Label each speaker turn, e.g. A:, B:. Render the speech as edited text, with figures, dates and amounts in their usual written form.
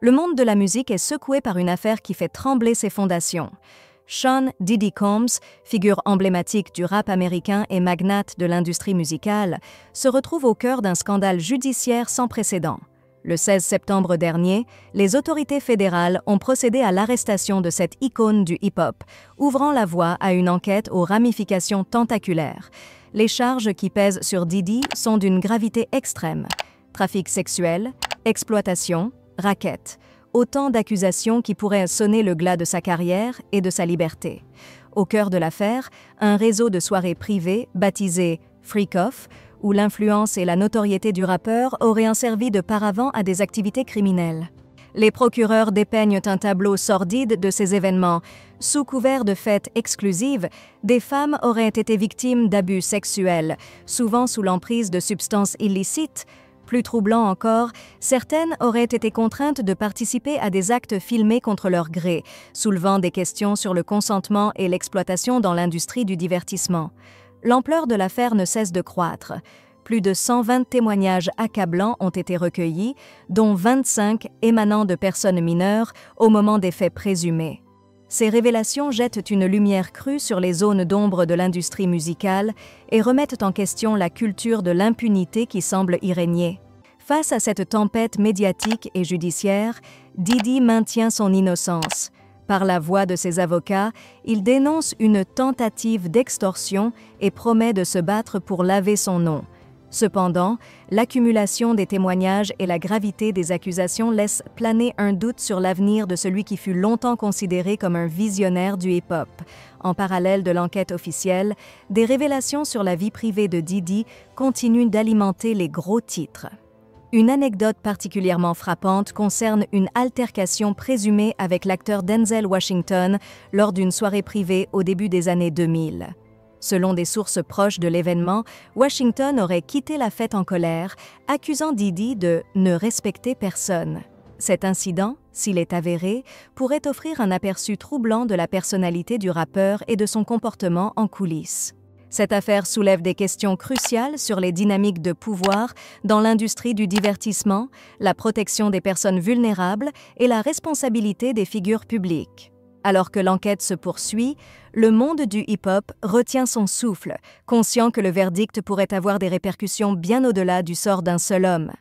A: le monde de la musique est secoué par une affaire qui fait trembler ses fondations. Sean Diddy Combs, figure emblématique du rap américain et magnate de l'industrie musicale, se retrouve au cœur d'un scandale judiciaire sans précédent. Le 16 septembre dernier, les autorités fédérales ont procédé à l'arrestation de cette icône du hip-hop, ouvrant la voie à une enquête aux ramifications tentaculaires. Les charges qui pèsent sur Diddy sont d'une gravité extrême. Trafic sexuel, exploitation, racket. Autant d'accusations qui pourraient sonner le glas de sa carrière et de sa liberté. Au cœur de l'affaire, un réseau de soirées privées baptisé Freak Off, où l'influence et la notoriété du rappeur auraient servi de paravent à des activités criminelles. Les procureurs dépeignent un tableau sordide de ces événements. Sous couvert de fêtes exclusives, des femmes auraient été victimes d'abus sexuels, souvent sous l'emprise de substances illicites. Plus troublant encore, certaines auraient été contraintes de participer à des actes filmés contre leur gré, soulevant des questions sur le consentement et l'exploitation dans l'industrie du divertissement. L'ampleur de l'affaire ne cesse de croître. Plus de 120 témoignages accablants ont été recueillis, dont 25 émanant de personnes mineures au moment des faits présumés. Ces révélations jettent une lumière crue sur les zones d'ombre de l'industrie musicale et remettent en question la culture de l'impunité qui semble y régner. Face à cette tempête médiatique et judiciaire, Diddy maintient son innocence. Par la voix de ses avocats, il dénonce une tentative d'extorsion et promet de se battre pour laver son nom. Cependant, l'accumulation des témoignages et la gravité des accusations laissent planer un doute sur l'avenir de celui qui fut longtemps considéré comme un visionnaire du hip-hop. En parallèle de l'enquête officielle, des révélations sur la vie privée de Diddy continuent d'alimenter les gros titres. Une anecdote particulièrement frappante concerne une altercation présumée avec l'acteur Denzel Washington lors d'une soirée privée au début des années 2000. Selon des sources proches de l'événement, Washington aurait quitté la fête en colère, accusant Diddy de « ne respecter personne ». Cet incident, s'il est avéré, pourrait offrir un aperçu troublant de la personnalité du rappeur et de son comportement en coulisses. Cette affaire soulève des questions cruciales sur les dynamiques de pouvoir dans l'industrie du divertissement, la protection des personnes vulnérables et la responsabilité des figures publiques. Alors que l'enquête se poursuit, le monde du hip-hop retient son souffle, conscient que le verdict pourrait avoir des répercussions bien au-delà du sort d'un seul homme.